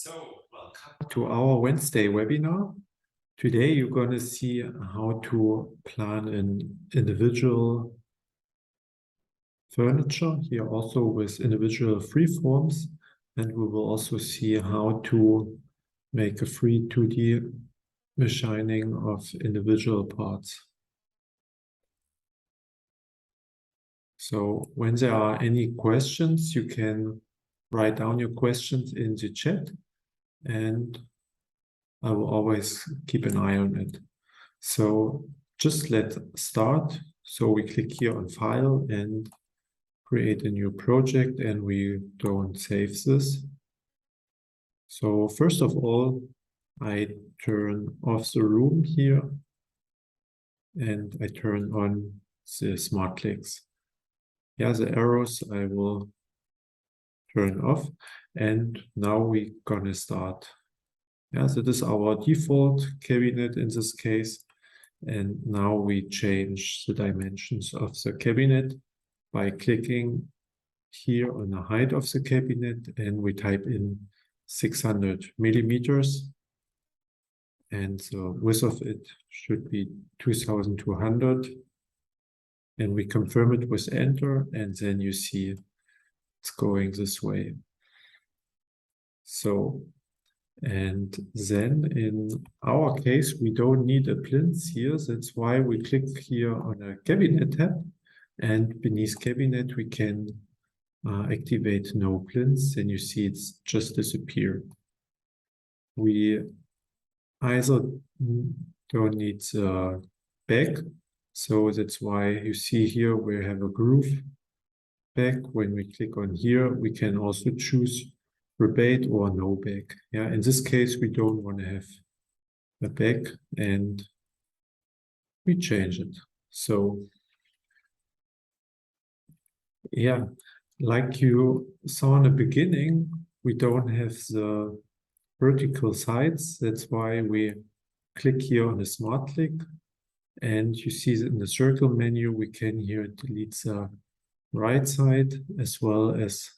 So, welcome to our Wednesday webinar. Today you're going to see how to plan an individual furniture, here also with individual freeforms, and we will also see how to make a free 2D machining of individual parts. So when there are any questions, you can write down your questions in the chat, and I will always keep an eye on it. So just let's start. So we click here on File and create a new project, and we don't save this. So first of all, I turn off the room here and I turn on the smart clicks. Yeah, the arrows I will turn off, and now we're gonna start. Yeah, so this is our default cabinet in this case. And now we change the dimensions of the cabinet by clicking here on the height of the cabinet, and we type in 600 millimeters. And the width of it should be 2200. And we confirm it with enter, and then you see it's going this way. So, and then in our case, we don't need a plinth here. That's why we click here on a cabinet tab, and beneath cabinet, we can activate no plinths, and you see it's just disappeared. We either don't need the back, so that's why you see here we have a groove back. When we click on here, we can also choose rebate or no back. Yeah, in this case, we don't want to have a back, and we change it. So, yeah, like you saw in the beginning, we don't have the vertical sides. That's why we click here on the smart click, and you see that in the circle menu, we can here delete the right side as well as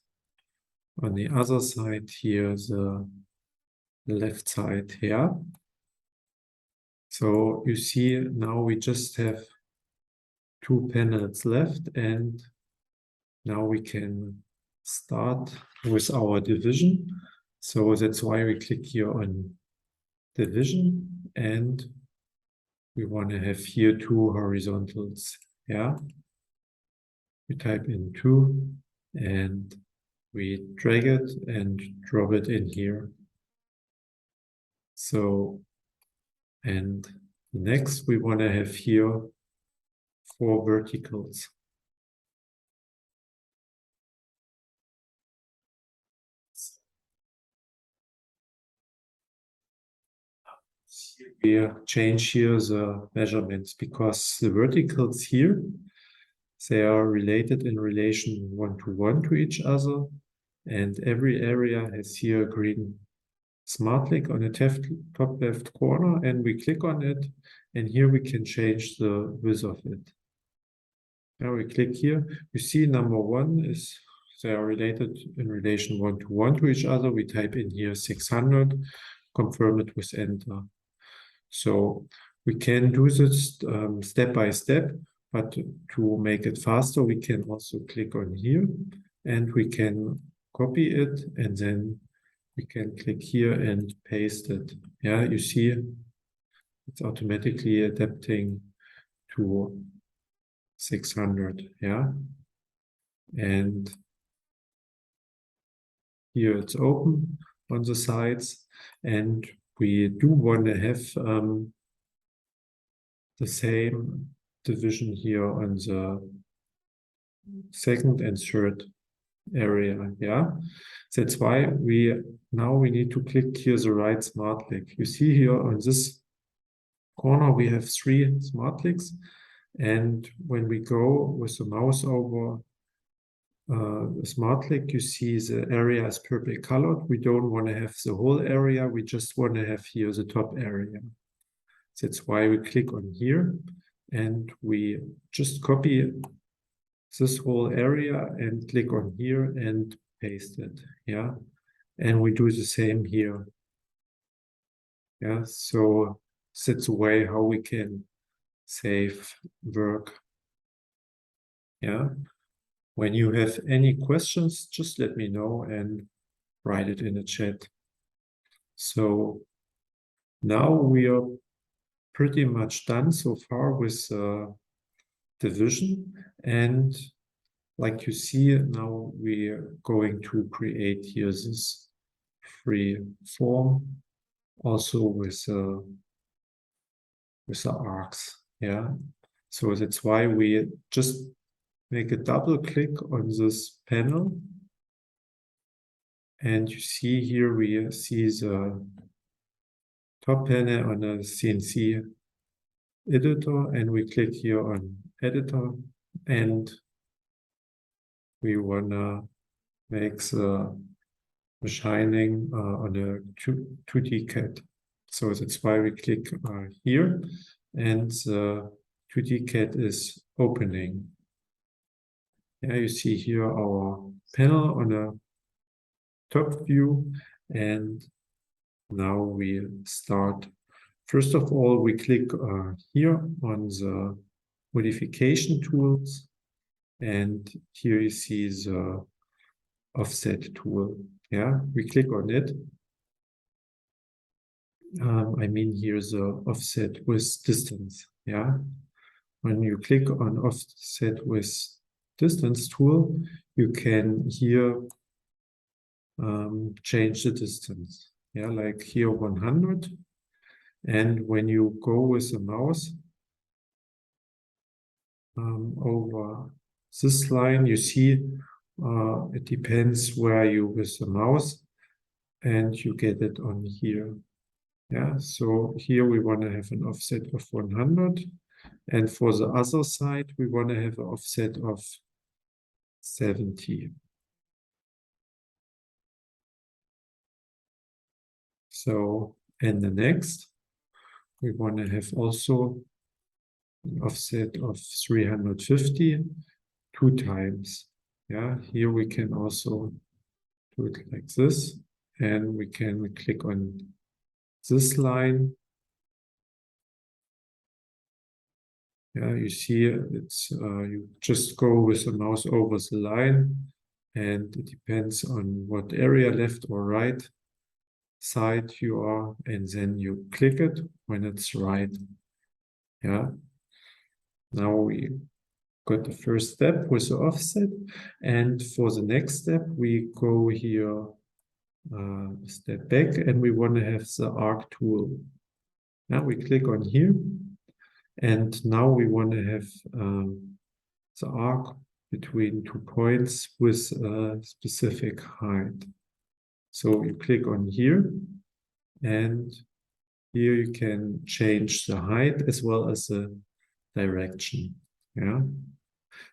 on the other side here, the left side here. So you see now we just have two panels left, and now we can start with our division. So that's why we click here on division, and we want to have here two horizontals. Yeah, we type in 2 and we drag it and drop it in here. So, and next we want to have here 4 verticals. We change here the measurements because the verticals here, they are related in relation 1-to-1 to each other, and every area has here a green smart click on the top left corner, and we click on it, and here we can change the width of it. Now we click here, you see number 1 is they are related in relation 1-to-1 to each other. We type in here 600, confirm it with enter. So we can do this step by step, but to make it faster, we can also click on here, and we can copy it, and then we can click here and paste it. Yeah, you see it's automatically adapting to 600. Yeah, and here it's open on the sides, and we do want to have the same division here on the second and third area. Yeah, that's why we need to click here the right smart click. You see here on this corner we have 3 smart clicks, and when we go with the mouse over the smart click, you see the area is purple colored. We don't want to have the whole area, we just want to have here the top area. That's why we click on here, and we just copy this whole area and click on here and paste it. Yeah, And we do the same here. Yeah, so that's a way how we can save work. Yeah, when you have any questions, just let me know and write it in the chat. So now we are pretty much done so far with division, and like you see now we are going to create here this free form also with the arcs. Yeah, so that's why we just make a double click on this panel, and you see here we see the top panel on the CNC editor, and we click here on editor, and we wanna make the machining on a 2D CAD. So that's why we click here, and the 2D CAD is opening. Yeah, you see here our panel on a top view, and now we start. First of all, we click here on the modification tools, and here you see the offset tool. Yeah, we click on it. I mean here the offset with distance. Yeah, when you click on offset with distance tool, you can here change the distance. Yeah, like here 100. And when you go with the mouse over this line, you see it depends where you with the mouse, and you get it on here. Yeah, so here we want to have an offset of 100, and for the other side we want to have an offset of 70. So, and the next we want to have also an offset of 350 2 times. Yeah, here we can also do it like this, and we can click on this line. Yeah, you see it's you just go with the mouse over the line, and it depends on what area, left or right side you are, and then you click it when it's right. Yeah, now we got the first step with the offset, and for the next step we go here step back, and we want to have the arc tool. Now we click on here, and now we want to have the arc between 2 points with a specific height. So you click on here, and here you can change the height as well as the direction. Yeah.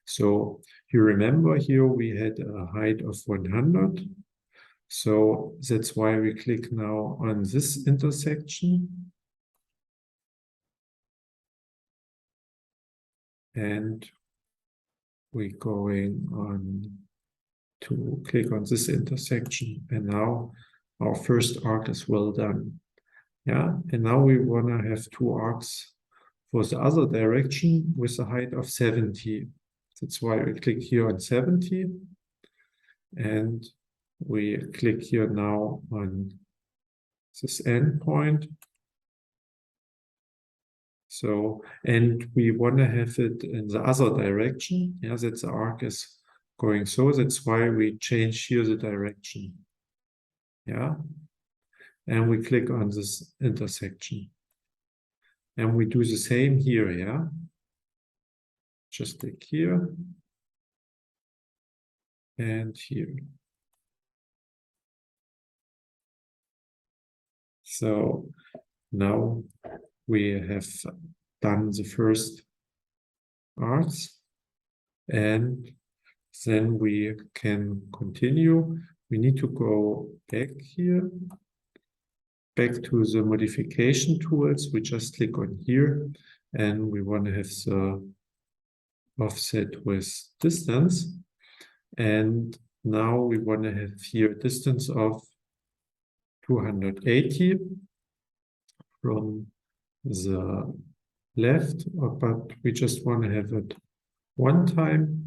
So you remember here we had a height of 100. So that's why we click now on this intersection. And we're going on to click on this intersection. And now our first arc is well done. Yeah, and now we want to have 2 arcs for the other direction with a height of 70. That's why we click here on 70. And we click here now on this endpoint. So, and we want to have it in the other direction. Yeah, that the arc is going so. That's why we change here the direction. Yeah. And we click on this intersection. And we do the same here, yeah. Just click here. And here. So now we have done the first arcs, and then we can continue. We need to go back here, back to the modification tools. We just click on here, and we want to have the offset with distance. And now we want to have here distance of 280 from the left, but we just want to have it one time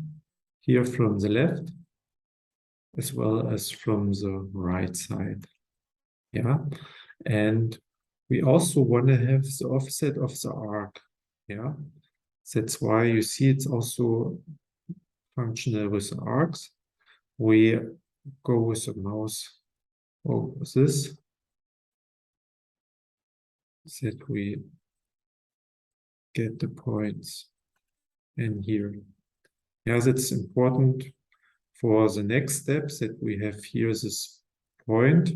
here from the left as well as from the right side. Yeah, and we also want to have the offset of the arc. Yeah, that's why you see it's also functional with the arcs. We go with the mouse over this, that we get the points in here. Yeah, that's important for the next steps, that we have here this point,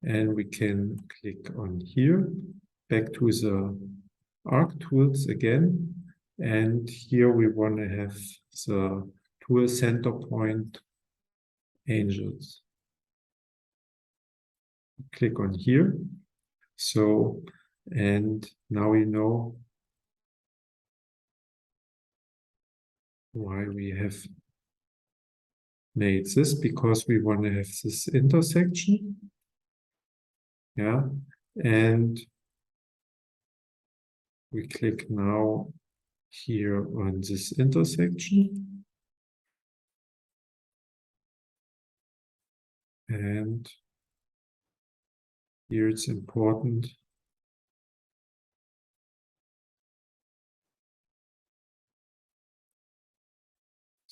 and we can click on here, back to the arc tools again, and here we want to have the tool center point angels. Click on here. So, and now we know why we have made this, because we want to have this intersection. Yeah, and we click now here on this intersection. And here it's important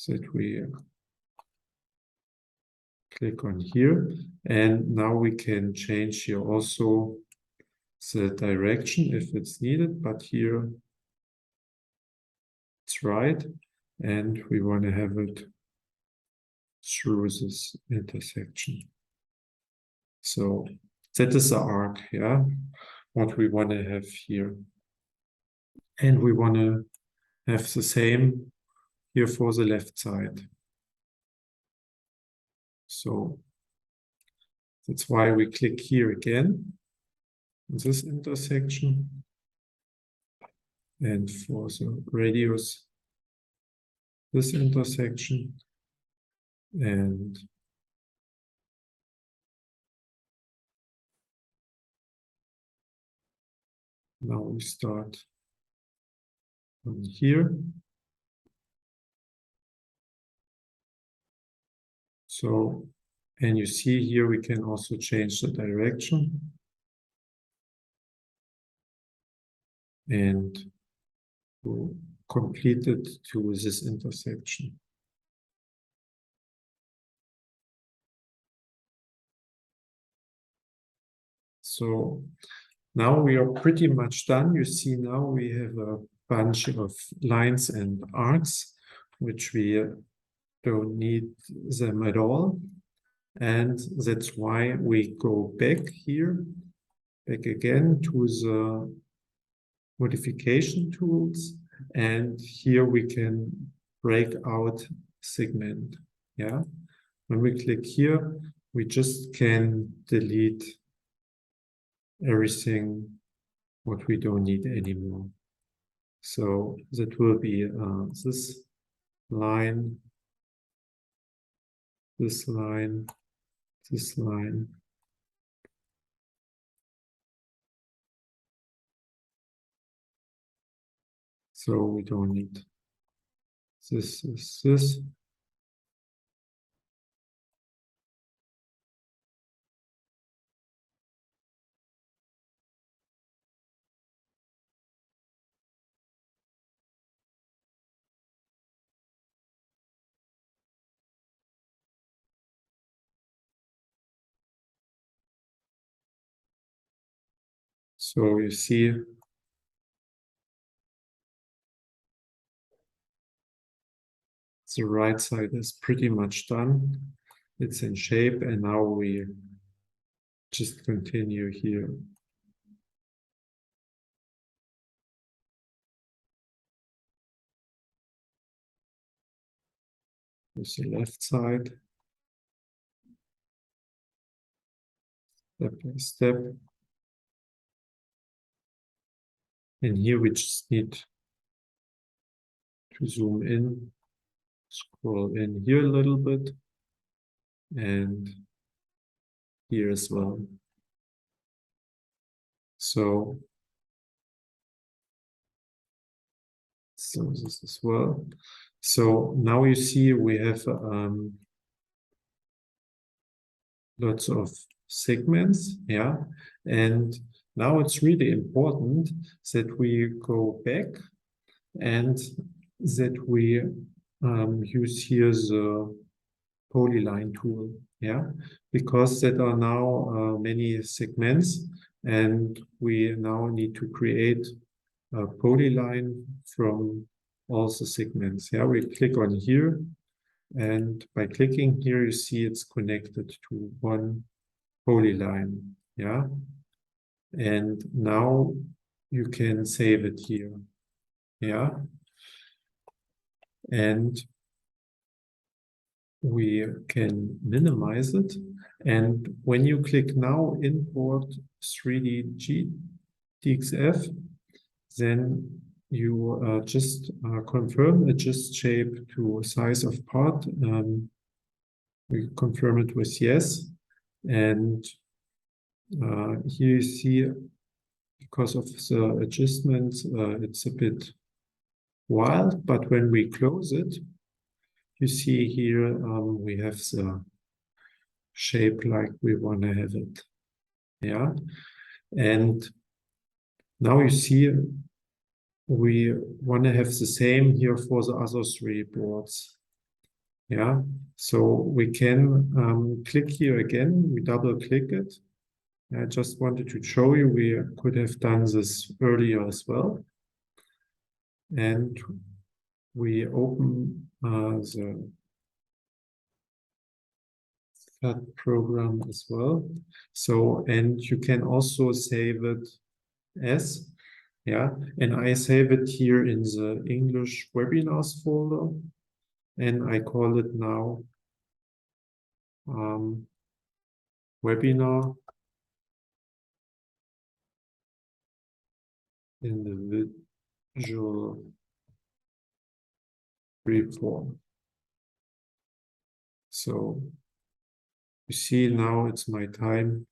that we click on here, and now we can change here also the direction if it's needed, but here it's right, and we want to have it through this intersection. So that is the arc, yeah, what we want to have here. And we want to have the same here for the left side. So that's why we click here again, this intersection. And for the radius, this intersection. And now we start on here. So, and you see here we can also change the direction. And to complete it to this intersection. So now we are pretty much done. You see now we have a bunch of lines and arcs, which we don't need them at all. And that's why we go back here, back again to the modification tools. And here we can break out segment. Yeah. When we click here, we just can delete everything what we don't need anymore. So that will be this line, this line, this line. So we don't need this, this. So you see, the right side is pretty much done. It's in shape, and now we just continue here. With the left side, step by step. And here we just need to zoom in, scroll in here a little bit, and here as well. So this as well. So now you see we have lots of segments, yeah. And now it's really important that we go back and that we use here the polyline tool, yeah, because there are now many segments, and we now need to create a polyline from all the segments. Yeah, we click on here, and by clicking here, you see it's connected to one polyline. Yeah, and now you can save it here. Yeah, and we can minimize it. And when you click now import 3D DXF, then you just confirm adjust shape to size of part. We confirm it with yes. And here you see, because of the adjustments, it's a bit wild, but when we close it, you see here we have the shape like we want to have it. Yeah. And now you see we want to have the same here for the other three boards. Yeah. So we can click here again. We double click it. I just wanted to show you we could have done this earlier as well. And we open the CAD program as well. So, and you can also save it as, yeah, and I save it here in the English webinars folder, and I call it now webinar individual freeform. So you see now it's my time,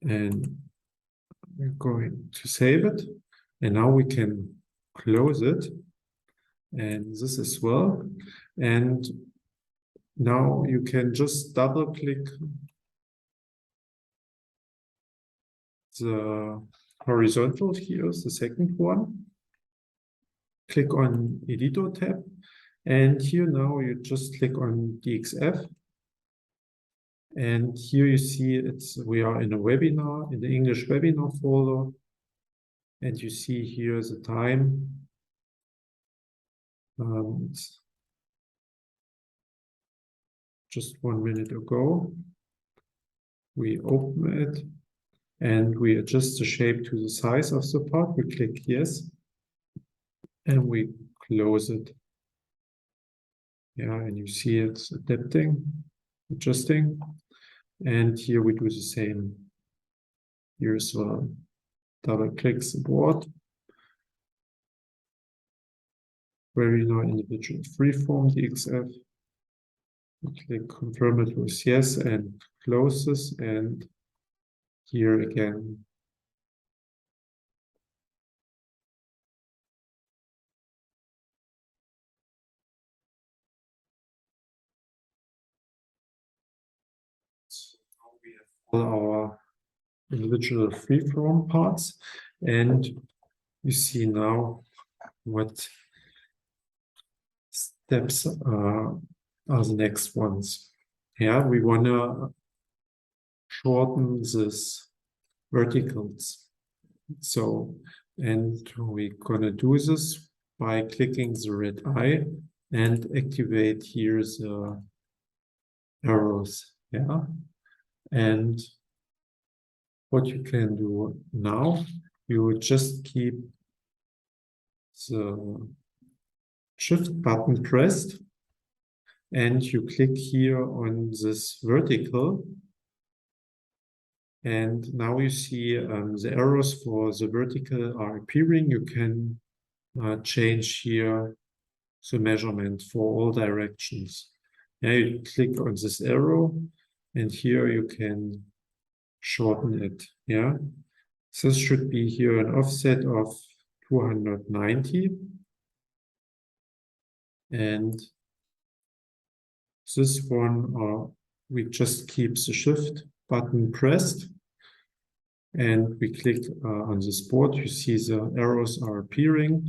and we're going to save it, and now we can close it, and this as well. And now you can just double click the horizontal here, the second one. Click on editor tab, and here now you just click on DXF. And here you see we are in a webinar, in the English webinar folder. And you see here the time. It's just 1 minute ago. We open it and we adjust the shape to the size of the part. We click yes, and we close it. Yeah, and you see it's adapting, adjusting. And here we do the same here as well. Double click the board. Webinar individual freeform DXF. We click confirm it with yes and close this, and here again. So now we have all our individual freeform parts, and you see now what steps are the next ones. Yeah, we want to shorten this verticals. So, and we're gonna do this by clicking the red eye and activate here the arrows. Yeah, and what you can do now, you would just keep the shift button pressed, and you click here on this vertical, and now you see the arrows for the vertical are appearing. You can change here the measurement for all directions. Now you click on this arrow, and here you can shorten it. Yeah, this should be here an offset of 290, and this one we just keep the shift button pressed, and we click on this board. You see the arrows are appearing,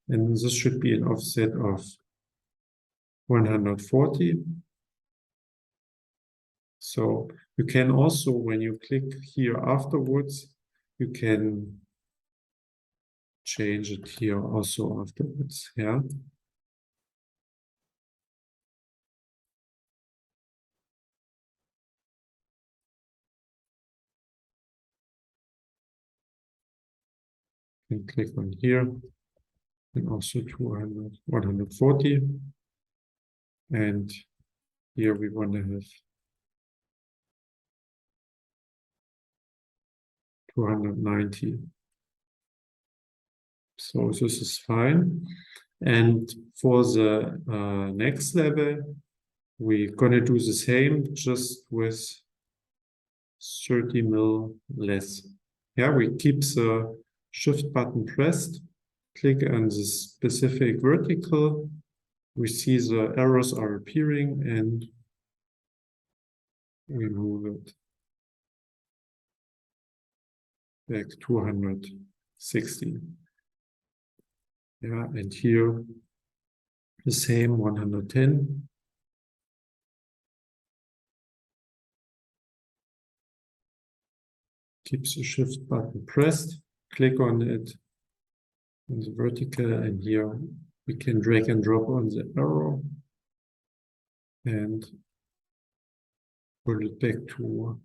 and this should be an offset of 140. So you can also, when you click here afterwards, you can change it here also afterwards. Yeah. And click on here, and also 200, 140. And here we want to have 290. So this is fine. And for the next level, we're going to do the same, just with 30 mil less. Yeah, we keep the shift button pressed, click on the specific vertical. We see the arrows are appearing, and we move it back 260. Yeah, and here the same 110. Keep the shift button pressed, click on it in the vertical, and here we can drag and drop on the arrow and pull it back to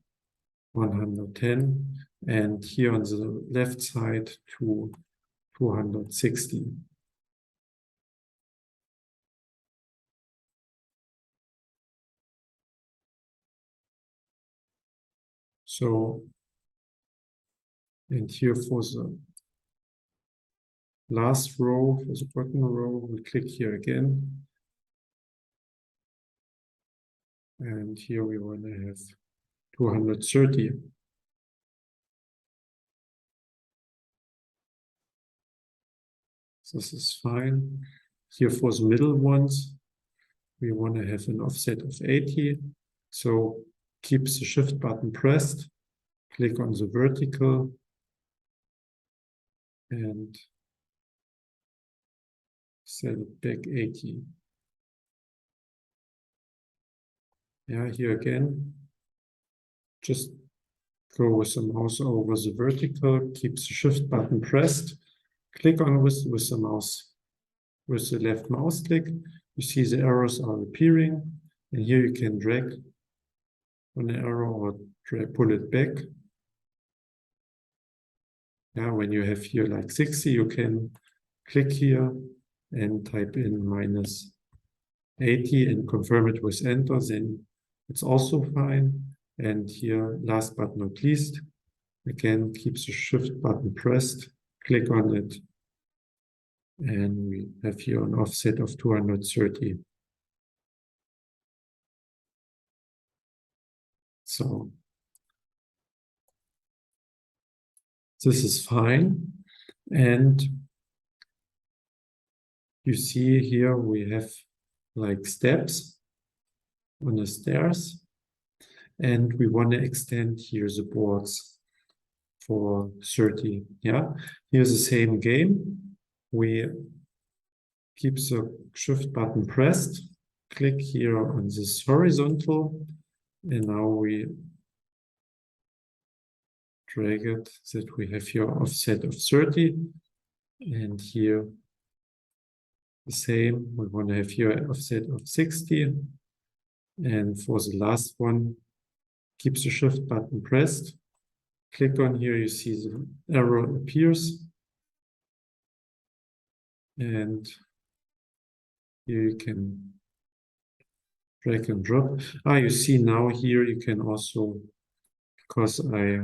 110, and here on the left side to 260. So, and here for the last row, for the bottom row, we click here again. And here we want to have 230. This is fine. Here for the middle ones, we want to have an offset of 80. So keep the shift button pressed, click on the vertical, and set it back 80. Yeah, here again, just go with the mouse over the vertical, keep the shift button pressed, click on with the mouse, with the left mouse click. You see the arrows are appearing, and here you can drag on the arrow or pull it back. Yeah, when you have here like 60, you can click here and type in minus 80 and confirm it with enter, then it's also fine. And here, last but not least, again, keep the shift button pressed, click on it, and we have here an offset of 230. So this is fine. And you see here we have like steps on the stairs, and we want to extend here the boards for 30. Yeah, here's the same game. We keep the shift button pressed, click here on this horizontal, and now we drag it that we have here offset of 30, and here the same, we want to have here an offset of 60, and for the last one, keep the shift button pressed, click on here, you see the arrow appears, and here you can drag and drop. You see now here you can also, because I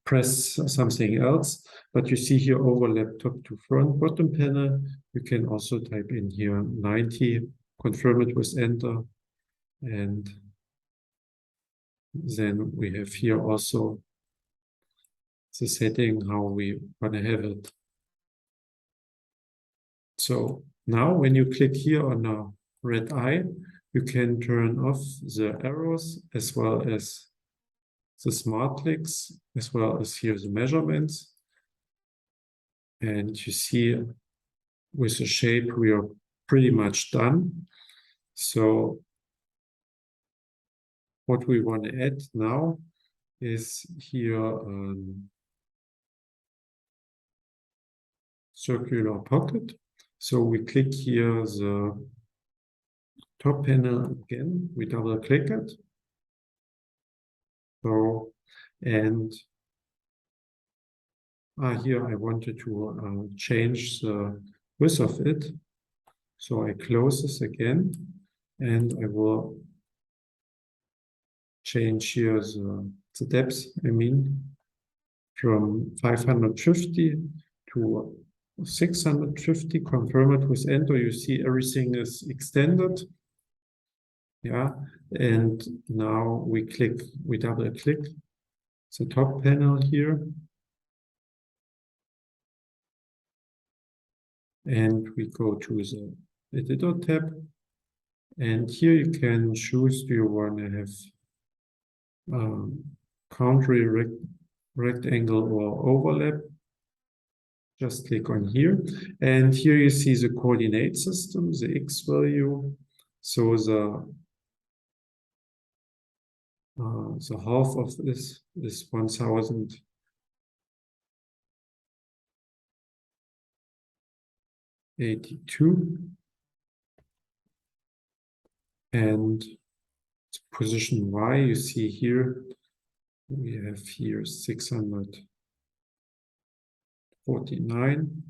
press something else, but you see here overlap top to front bottom panel. You can also type in here 90, confirm it with enter, And then we have here also the setting, how we want to have it. So now when you click here on a red eye, you can turn off the arrows as well as the smart clicks, as well as here the measurements. And you see with the shape, we are pretty much done. So what we want to add now is here circular pocket. So we click here the top panel again, we double click it. So, and here I wanted to change the width of it. So I close this again, and I will change here the depth, I mean, from 550 to 650, confirm it with enter. You see everything is extended. Yeah, and now we double click the top panel here. And we go to the editor tab. And here you can choose, do you want to have country, rectangle, or overlap? Just click on here. And here you see the coordinate system, the X value. So the half of this is 1082. And position Y, you see here, we have here 649.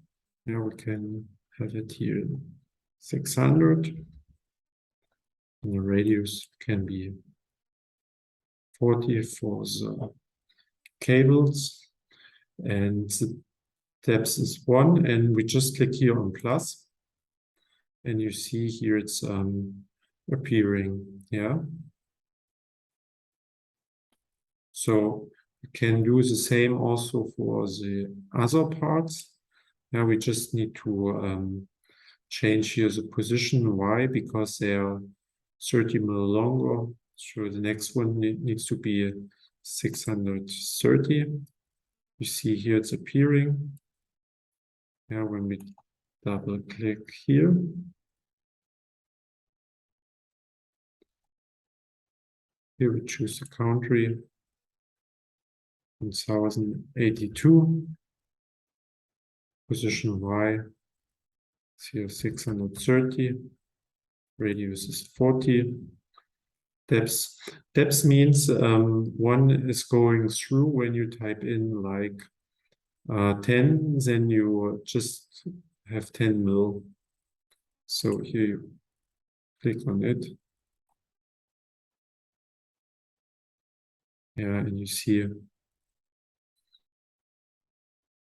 Now we can have it here 600. And the radius can be 40 for the cables. And the depth is 1. And we just click here on plus. And you see here it's appearing, yeah. So you can do the same also for the other parts. Yeah, we just need to change here the position. Why? Because they are 30 mil longer. So the next one needs to be 630. You see here it's appearing. Yeah, when we double click here. Here we choose the country, 1082. Position Y is here 630. Radius is 40. Depth means one is going through when you type in like 10, then you just have 10 mil. So here you click on it. Yeah, and you see.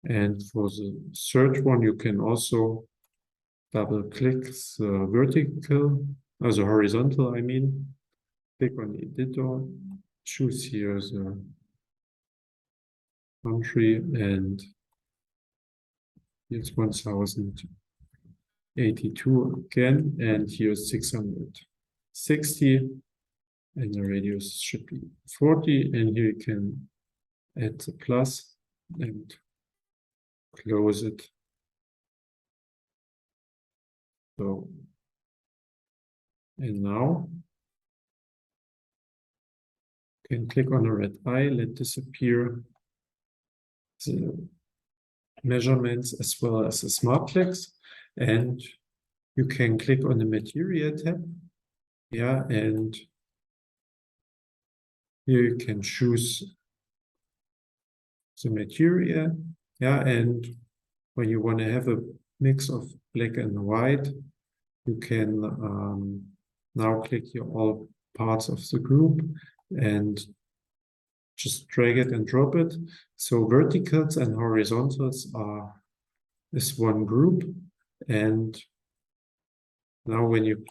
And for the third one, you can also double click the vertical, the horizontal, I mean. Click on the editor, choose here the country, and it's 1082 again, and here's 660, and the radius should be 40, and here you can add the plus and close it. So, and now you can click on a red eye, let disappear the measurements as well as the smart clicks, and you can click on the material tab. Yeah, and here you can choose the material. Yeah, and when you want to have a mix of black and white, you can now click here all parts of the group and just drag it and drop it. So verticals and horizontals is one group, and Now when you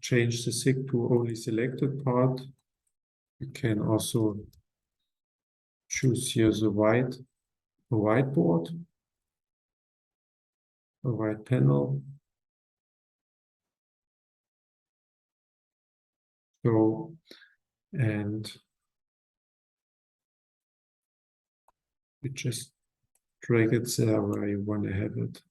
change the SIG to only selected part, you can also choose here the whiteboard, a white panel. So, and you just drag it there where you want to have it.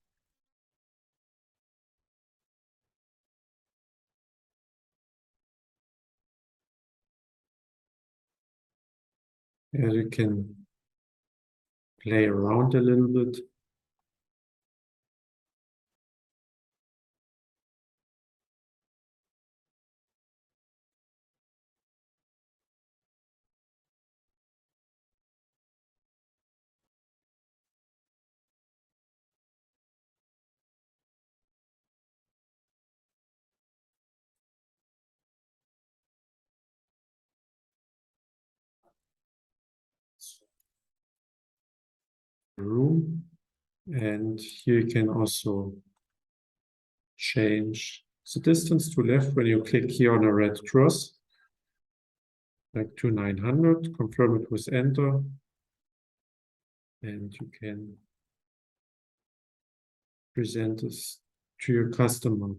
Here you can play around a little bit. Room, and here you can also change the distance to left when you click here on a red cross, like to 900, confirm it with enter, and you can present this to your customer.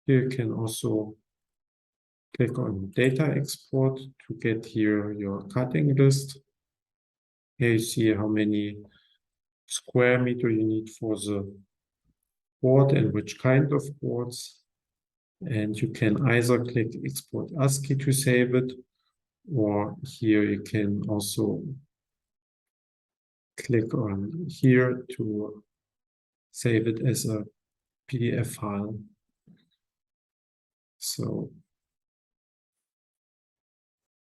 Here you can also click on data export to get here your cutting list. Here you see how many square meter you need for the board and which kind of boards. And you can either click export ASCII to save it, or here you can also click on here to save it as a PDF file. So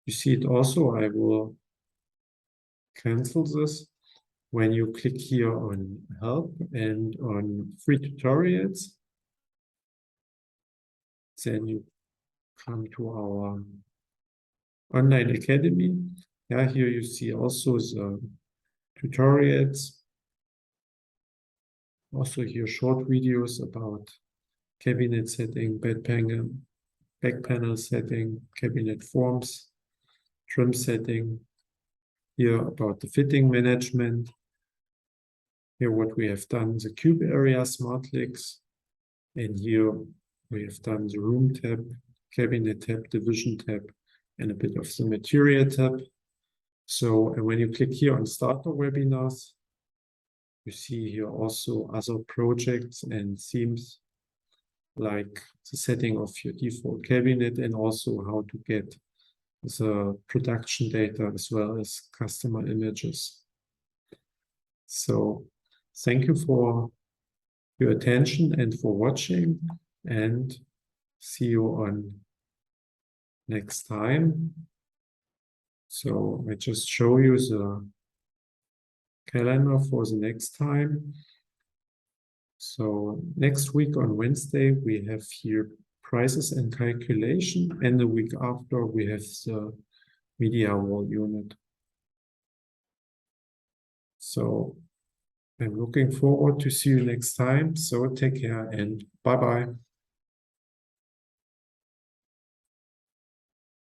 you see it also. I will cancel this. When you click here on help and on free tutorials, then you come to our online academy. Yeah, here you see also the tutorials. Also here short videos about cabinet setting, back panel setting, cabinet forms, trim setting. Here about the fitting management. Here what we have done, the cube area smart clicks. And here we have done the room tab, cabinet tab, division tab, and a bit of the material tab. So when you click here on starter webinars, you see here also other projects and themes, like the setting of your default cabinet and also how to get the production data as well as customer images. So thank you for your attention and for watching, and see you on next time. So I just show you the calendar for the next time. So next week on Wednesday, we have here prices and calculation, and the week after we have the media wall unit. So I'm looking forward to see you next time. So take care and bye-bye.